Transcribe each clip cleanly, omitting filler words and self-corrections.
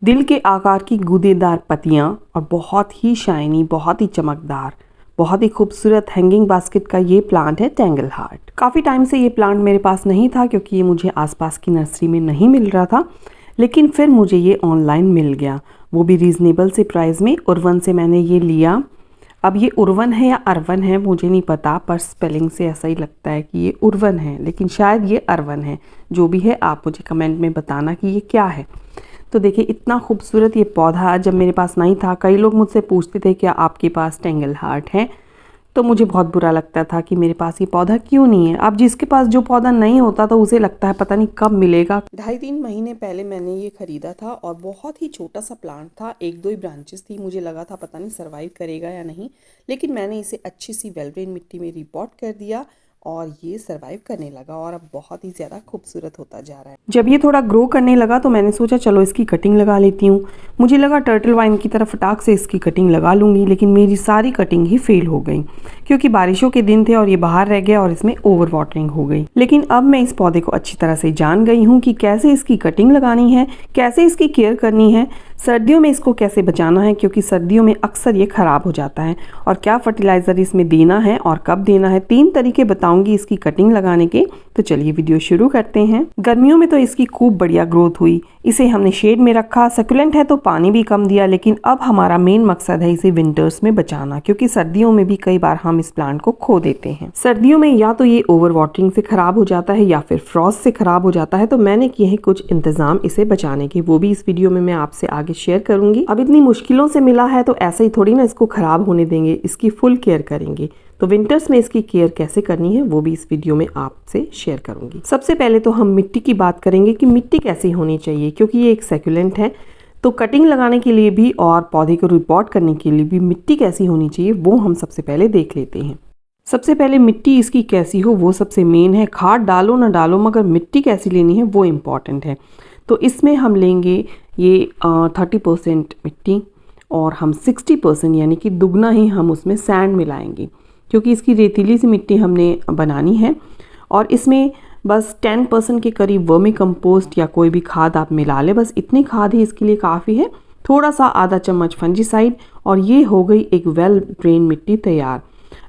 दिल के आकार की गूदेदार पत्तियां और बहुत ही शाइनी, बहुत ही चमकदार, बहुत ही खूबसूरत हैंगिंग बास्केट का ये प्लांट है टेंगल हार्ट। काफ़ी टाइम से ये प्लांट मेरे पास नहीं था क्योंकि ये मुझे आसपास की नर्सरी में नहीं मिल रहा था, लेकिन फिर मुझे ये ऑनलाइन मिल गया, वो भी रीज़नेबल से प्राइस में। उर्वन से मैंने ये लिया। अब ये उर्वन है या अरवन है मुझे नहीं पता, पर स्पेलिंग से ऐसा ही लगता है कि ये उर्वन है, लेकिन शायद ये अरवन है। जो भी है आप मुझे कमेंट में बताना कि ये क्या है। तो देखिए इतना खूबसूरत ये पौधा जब मेरे पास नहीं था, कई लोग मुझसे पूछते थे क्या आपके पास टेंगल हार्ट है, तो मुझे बहुत बुरा लगता था कि मेरे पास ये पौधा क्यों नहीं है। अब जिसके पास जो पौधा नहीं होता तो उसे लगता है पता नहीं कब मिलेगा। 2.5-3 महीने पहले मैंने ये ख़रीदा था और बहुत ही छोटा सा प्लांट था, 1-2 ही ब्रांचेस थी। मुझे लगा था पता नहीं सर्वाइव करेगा या नहीं, लेकिन मैंने इसे अच्छी सी वेलड्रेन मिट्टी में रिपॉट कर दिया और ये सर्वाइव करने लगा और अब बहुत ही ज़्यादा खूबसूरत होता जा रहा है। जब ये थोड़ा ग्रो करने लगा तो मैंने सोचा चलो इसकी कटिंग लगा लेती हूँ। मुझे लगा टर्टल वाइन की तरह फटाक से इसकी कटिंग लगा लूँगी, लेकिन मेरी सारी कटिंग ही फेल हो गई क्योंकि बारिशों के दिन थे और ये बाहर रह गया और इसमें ओवर वाटरिंग हो गई। लेकिन अब मैं इस पौधे को अच्छी तरह से जान गई हूँ कि कैसे इसकी कटिंग लगानी है, कैसे इसकी केयर करनी है, सर्दियों में इसको कैसे बचाना है क्योंकि सर्दियों में अक्सर ये ख़राब हो जाता है, और क्या फर्टिलाइज़र इसमें देना है और कब देना है। 3 तरीके बताऊंगी इसकी कटिंग लगाने के। तो चलिए वीडियो शुरू करते हैं। गर्मियों में तो इसकी खूब बढ़िया ग्रोथ हुई, इसे हमने शेड में रखा। सकुलेंट है तो पानी भी कम दिया, लेकिन अब हमारा मेन मकसद है इसे विंटर्स में बचाना क्योंकि सर्दियों में भी कई बार हम इस प्लांट को खो देते हैं। सर्दियों में या तो ये ओवर वाटरिंग से ख़राब हो जाता है या फिर फ्रॉस्ट से ख़राब हो जाता है, तो मैंने किए हैं कुछ इंतज़ाम इसे बचाने के, वो भी इस वीडियो में मैं आपसे आगे शेयर करूंगी। अब इतनी मुश्किलों से मिला है तो ऐसे ही थोड़ी ना इसको ख़राब होने देंगे, इसकी फुल केयर करेंगे। तो विंटर्स में इसकी केयर कैसे करनी है वो भी इस वीडियो में आपसे शेयर करूंगी। सबसे पहले तो हम मिट्टी की बात करेंगे कि मिट्टी कैसी होनी चाहिए, क्योंकि ये एक सैकुलेंट है तो कटिंग लगाने के लिए भी और पौधे को रिपोर्ट करने के लिए भी मिट्टी कैसी होनी चाहिए वो हम सबसे पहले देख लेते हैं। सबसे पहले मिट्टी इसकी कैसी हो वो सबसे मेन है। खाद डालो ना डालो, मगर मिट्टी कैसी लेनी है वो इम्पॉर्टेंट है। तो इसमें हम लेंगे ये 30% मिट्टी और हम 60% यानी कि दुगना ही हम उसमें सैंड मिलाएंगे क्योंकि इसकी रेतीली सी मिट्टी हमने बनानी है। और इसमें बस 10% के करीब वर्मी कंपोस्ट या कोई भी खाद आप मिला लें, बस इतनी खाद ही इसके लिए काफ़ी है। थोड़ा सा आधा चम्मच फंजीसाइड और ये हो गई एक वेल ड्रेन मिट्टी तैयार।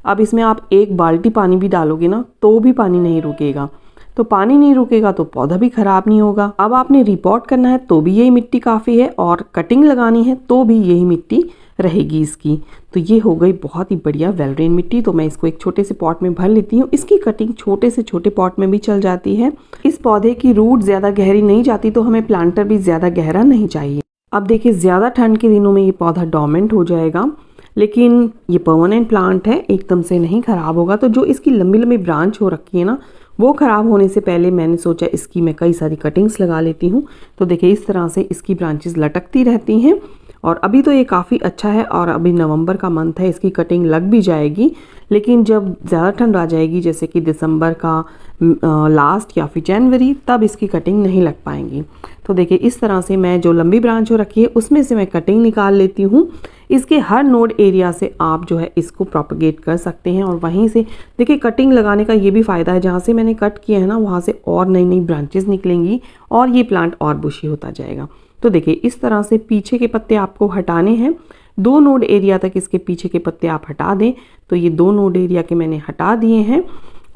अब इसमें आप 1 बाल्टी पानी भी डालोगे ना तो भी पानी नहीं रुकेगा, तो पानी नहीं रुकेगा तो पौधा भी खराब नहीं होगा। अब आपने रिपोर्ट करना है तो भी यही मिट्टी काफ़ी है और कटिंग लगानी है तो भी यही मिट्टी रहेगी इसकी। तो ये हो गई बहुत ही बढ़िया वेलड्रेन मिट्टी। तो मैं इसको एक छोटे से पॉट में भर लेती हूँ। इसकी कटिंग छोटे से छोटे पॉट में भी चल जाती है। इस पौधे की रूट ज़्यादा गहरी नहीं जाती तो हमें प्लांटर भी ज़्यादा गहरा नहीं चाहिए। अब देखिए ज़्यादा ठंड के दिनों में ये पौधा डोर्मेंट हो जाएगा, लेकिन ये परमानेंट प्लांट है, एकदम से नहीं ख़राब होगा। तो जो इसकी लंबी लंबी ब्रांच हो रखी है ना, वो ख़राब होने से पहले मैंने सोचा इसकी मैं कई सारी कटिंग्स लगा लेती हूँ। तो देखिए इस तरह से इसकी ब्रांचेस लटकती रहती हैं और अभी तो ये काफ़ी अच्छा है और अभी नवंबर का मंथ है, इसकी कटिंग लग भी जाएगी। लेकिन जब ज़्यादा ठंड आ जाएगी जैसे कि दिसंबर का लास्ट या फिर जनवरी, तब इसकी कटिंग नहीं लग पाएंगी। तो देखिए इस तरह से मैं जो लंबी ब्रांच हो रखी है उसमें से मैं कटिंग निकाल लेती हूँ। इसके हर नोड एरिया से आप जो है इसको प्रोपगेट कर सकते हैं और वहीं से देखिए कटिंग लगाने का ये भी फ़ायदा है, जहाँ से मैंने कट किया है ना वहाँ से और नई नई ब्रांचेस निकलेंगी और ये प्लांट और बुशी होता जाएगा। तो देखिए इस तरह से पीछे के पत्ते आपको हटाने हैं। 2 नोड एरिया तक इसके पीछे के पत्ते आप हटा दें। तो ये 2 नोड एरिया के मैंने हटा दिए हैं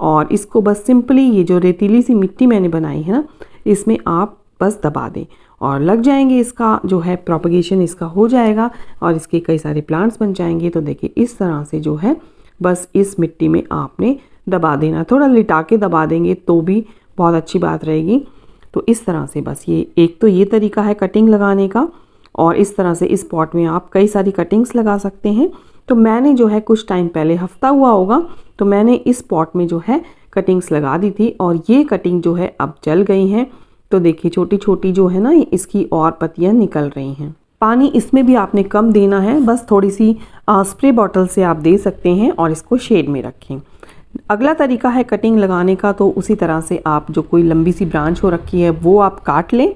और इसको बस सिंपली ये जो रेतीली सी मिट्टी मैंने बनाई है ना, इसमें आप बस दबा दें और लग जाएंगे। इसका जो है प्रोपगेशन इसका हो जाएगा और इसके कई सारे प्लांट्स बन जाएंगे। तो देखिए इस तरह से जो है बस इस मिट्टी में आपने दबा देना, थोड़ा लिटा के दबा देंगे तो भी बहुत अच्छी बात रहेगी। तो इस तरह से बस ये एक तो ये तरीका है कटिंग लगाने का, और इस तरह से इस पॉट में आप कई सारी कटिंग्स लगा सकते हैं। तो मैंने जो है कुछ टाइम पहले, हफ्ता हुआ होगा, तो मैंने इस पॉट में जो है कटिंग्स लगा दी थी और ये कटिंग जो है अब चल गई हैं। तो देखिए छोटी छोटी जो है ना इसकी और पत्तियां निकल रही हैं। पानी इसमें भी आपने कम देना है, बस थोड़ी सी स्प्रे बॉटल से आप दे सकते हैं और इसको शेड में रखें। अगला तरीका है कटिंग लगाने का, तो उसी तरह से आप जो कोई लंबी सी ब्रांच हो रखी है वो आप काट लें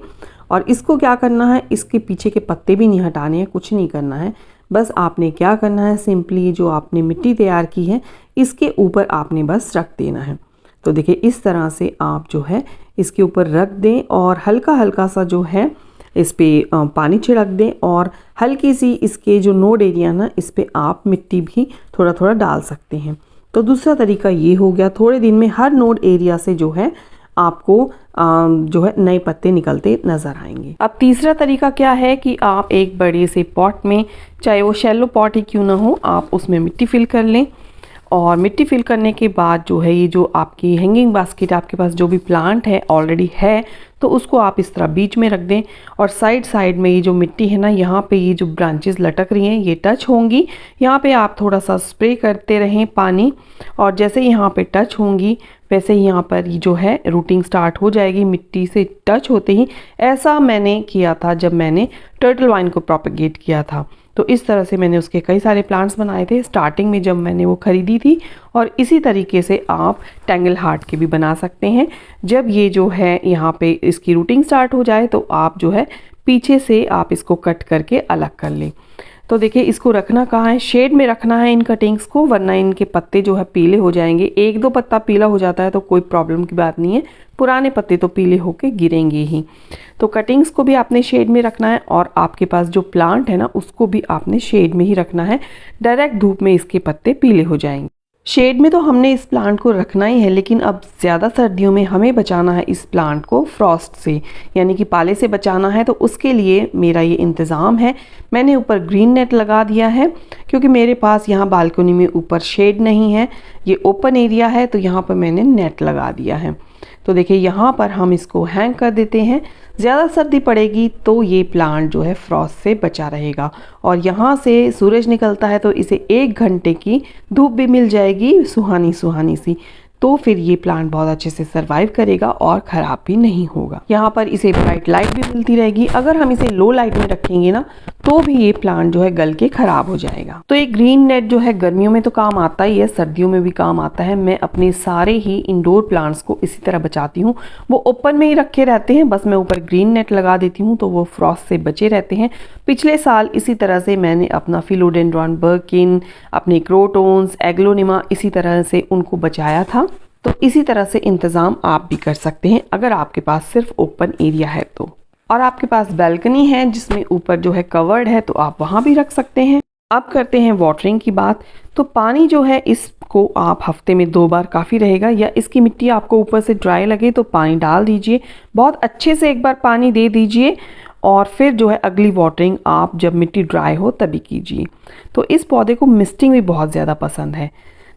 और इसको क्या करना है, इसके पीछे के पत्ते भी नहीं हटाने हैं, कुछ नहीं करना है। बस आपने क्या करना है, सिंपली जो आपने मिट्टी तैयार की है इसके ऊपर आपने बस रख देना है। तो देखिए इस तरह से आप जो है इसके ऊपर रख दें और हल्का हल्का सा जो है इस पर पानी छिड़क दें और हल्की सी इसके जो नोड एरिया ना, इस पर आप मिट्टी भी थोड़ा थोड़ा डाल सकते हैं। तो दूसरा तरीका ये हो गया, थोड़े दिन में हर नोड एरिया से जो है आपको जो है नए पत्ते निकलते नज़र आएंगे। अब तीसरा तरीका क्या है कि आप एक बड़े से पॉट में, चाहे वो शैलो पॉट ही क्यों ना हो, आप उसमें मिट्टी फिल कर लें और मिट्टी फिल करने के बाद जो है ये जो आपकी हैंगिंग बास्केट, आपके पास जो भी प्लांट है ऑलरेडी है, तो उसको आप इस तरह बीच में रख दें और साइड साइड में ये जो मिट्टी है ना, यहाँ पे ये जो ब्रांचेस लटक रही हैं ये टच होंगी। यहाँ पे आप थोड़ा सा स्प्रे करते रहें पानी, और जैसे यहाँ पे टच होंगी वैसे ही यहाँ पर जो है रूटिंग स्टार्ट हो जाएगी मिट्टी से टच होते ही। ऐसा मैंने किया था जब मैंने टर्टल वाइन को प्रोपेगेट किया था, तो इस तरह से मैंने उसके कई सारे प्लांट्स बनाए थे स्टार्टिंग में जब मैंने वो ख़रीदी थी। और इसी तरीके से आप टैंगल हार्ट के भी बना सकते हैं। जब ये जो है यहाँ पे इसकी रूटिंग स्टार्ट हो जाए तो आप जो है पीछे से आप इसको कट करके अलग कर लें। तो देखिए इसको रखना कहाँ है, शेड में रखना है इन कटिंग्स को, वरना इनके पत्ते जो है पीले हो जाएंगे। एक दो पत्ता पीला हो जाता है तो कोई प्रॉब्लम की बात नहीं है, पुराने पत्ते तो पीले होके गिरेंगे ही। तो कटिंग्स को भी आपने शेड में रखना है और आपके पास जो प्लांट है ना उसको भी आपने शेड में ही रखना है, डायरेक्ट धूप में इसके पत्ते पीले हो जाएंगे। शेड में तो हमने इस प्लांट को रखना ही है, लेकिन अब ज़्यादा सर्दियों में हमें बचाना है इस प्लांट को फ्रॉस्ट से, यानी कि पाले से बचाना है। तो उसके लिए मेरा ये इंतज़ाम है, मैंने ऊपर ग्रीन नेट लगा दिया है क्योंकि मेरे पास यहाँ बालकनी में ऊपर शेड नहीं है, ये ओपन एरिया है, तो यहाँ पर मैंने नेट लगा दिया है। तो देखिए यहाँ पर हम इसको हैंग कर देते हैं। ज़्यादा सर्दी पड़ेगी तो ये प्लांट जो है फ्रॉस्ट से बचा रहेगा, और यहाँ से सूरज निकलता है तो इसे 1 घंटे की धूप भी मिल जाएगी सुहानी सुहानी सी, तो फिर ये प्लांट बहुत अच्छे से सरवाइव करेगा और ख़राब भी नहीं होगा। यहाँ पर इसे ब्राइट लाइट भी मिलती रहेगी। अगर हम इसे लो लाइट में रखेंगे ना तो भी ये प्लांट जो है गल के ख़राब हो जाएगा। तो ये ग्रीन नेट जो है गर्मियों में तो काम आता ही है, सर्दियों में भी काम आता है। मैं अपने सारे ही इंडोर प्लांट्स को इसी तरह बचाती हूँ, वो ओपन में ही रखे रहते हैं, बस मैं ऊपर ग्रीन नेट लगा देती हूँ तो वो फ्रॉस्ट से बचे रहते हैं। पिछले साल इसी तरह से मैंने अपना फिलोडेंड्रॉन बर्किन, अपने क्रोटोन्स, एग्लोनिमा इसी तरह से उनको बचाया था। तो इसी तरह से इंतज़ाम आप भी कर सकते हैं अगर आपके पास सिर्फ ओपन एरिया है तो। और आपके पास बैल्कनी है जिसमें ऊपर जो है कवर्ड है तो आप वहाँ भी रख सकते हैं। अब करते हैं वाटरिंग की बात। तो पानी जो है इसको आप हफ्ते में 2 बार काफ़ी रहेगा, या इसकी मिट्टी आपको ऊपर से ड्राई लगे तो पानी डाल दीजिए, बहुत अच्छे से एक बार पानी दे दीजिए और फिर जो है अगली वाटरिंग आप जब मिट्टी ड्राई हो तभी कीजिए। तो इस पौधे को मिस्टिंग भी बहुत ज़्यादा पसंद है,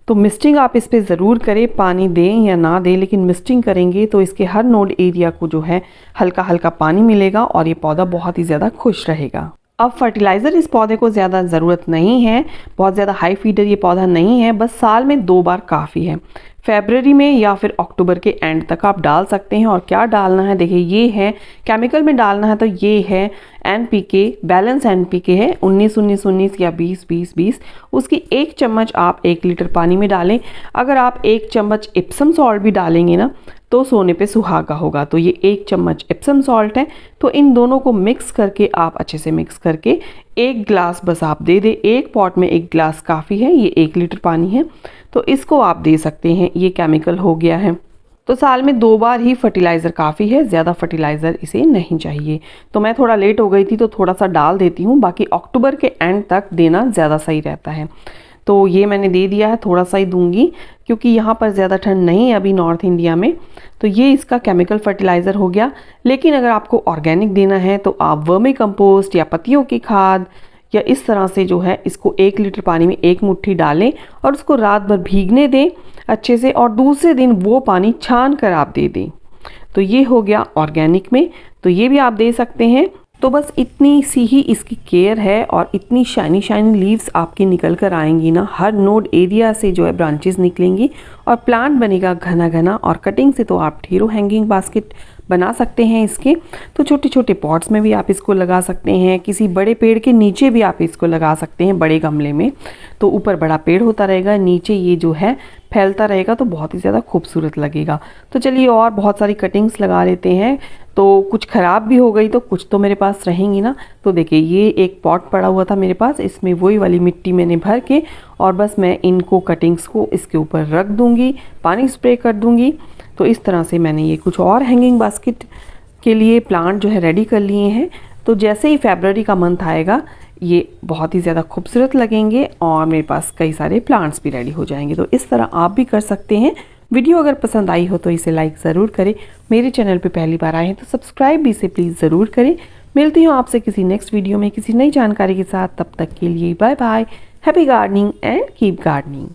तो मिस्टिंग आप इस पे ज़रूर करें, पानी दें या ना दें, लेकिन मिस्टिंग करेंगे तो इसके हर नोड एरिया को जो है हल्का हल्का पानी मिलेगा और ये पौधा बहुत ही ज़्यादा खुश रहेगा। अब फर्टिलाइज़र इस पौधे को ज़्यादा ज़रूरत नहीं है, बहुत ज़्यादा हाई फीडर ये पौधा नहीं है, बस साल में 2 बार काफ़ी है। फरवरी में या फिर अक्टूबर के एंड तक आप डाल सकते हैं। और क्या डालना है देखिए, ये है केमिकल में डालना है तो ये है NPK, बैलेंस NPK है 19-19-19 या 20-20-20। उसकी 1 चम्मच आप 1 लीटर पानी में डालें। अगर आप 1 चम्मच इप्सम सॉल्ट भी डालेंगे ना तो सोने पे सुहागा होगा। तो ये 1 चम्मच इप्सम सॉल्ट है, तो इन दोनों को मिक्स करके आप अच्छे से मिक्स करके 1 गिलास बस आप दे दें। एक पॉट में 1 गिलास काफ़ी है, ये 1 लीटर पानी है तो इसको आप दे सकते हैं। ये केमिकल हो गया है। तो साल में 2 बार ही फर्टिलाइज़र काफ़ी है, ज़्यादा फर्टिलाइज़र इसे नहीं चाहिए। तो मैं थोड़ा लेट हो गई थी तो थोड़ा सा डाल देती हूँ, बाकी अक्टूबर के एंड तक देना ज़्यादा सही रहता है। तो ये मैंने दे दिया है, थोड़ा सा ही दूंगी क्योंकि यहाँ पर ज़्यादा ठंड नहीं है अभी नॉर्थ इंडिया में। तो ये इसका केमिकल फर्टिलाइज़र हो गया। लेकिन अगर आपको ऑर्गेनिक देना है तो आप वर्मी कंपोस्ट या पत्तियों की खाद या इस तरह से जो है इसको 1 लीटर पानी में 1 मुट्ठी डालें और उसको रात भर भीगने दें अच्छे से, और दूसरे दिन वो पानी छान कर आप दे दें। तो ये हो गया ऑर्गेनिक में, तो ये भी आप दे सकते हैं। तो बस इतनी सी ही इसकी केयर है और इतनी शाइनी शाइनी लीव्स आपकी निकल कर आएंगी ना, हर नोड एरिया से जो है ब्रांचेस निकलेंगी और प्लांट बनेगा घना घना। और कटिंग से तो आप ढेरों हैंगिंग बास्केट बना सकते हैं इसके। तो छोटे छोटे पॉट्स में भी आप इसको लगा सकते हैं, किसी बड़े पेड़ के नीचे भी आप इसको लगा सकते हैं बड़े गमले में। तो ऊपर बड़ा पेड़ होता रहेगा, नीचे ये जो है फैलता रहेगा तो बहुत ही ज़्यादा खूबसूरत लगेगा। तो चलिए और बहुत सारी कटिंग्स लगा लेते हैं। तो कुछ ख़राब भी हो गई तो कुछ तो मेरे पास रहेंगी ना। तो देखिए ये एक पॉट पड़ा हुआ था मेरे पास, इसमें वही वाली मिट्टी मैंने भर के और बस मैं इनको कटिंग्स को इसके ऊपर रख दूँगी, पानी स्प्रे कर दूँगी। तो इस तरह से मैंने ये कुछ और हैंगिंग बास्केट के लिए प्लांट जो है रेडी कर लिए हैं। तो जैसे ही फरवरी का मंथ आएगा ये बहुत ही ज़्यादा खूबसूरत लगेंगे और मेरे पास कई सारे प्लांट्स भी रेडी हो जाएंगे। तो इस तरह आप भी कर सकते हैं। वीडियो अगर पसंद आई हो तो इसे लाइक ज़रूर करें। मेरे चैनल पे पहली बार आए हैं तो सब्सक्राइब भी इसे प्लीज़ ज़रूर करें। मिलती हूँ आपसे किसी नेक्स्ट वीडियो में किसी नई जानकारी के साथ। तब तक के लिए bye bye. Happy gardening and keep gardening.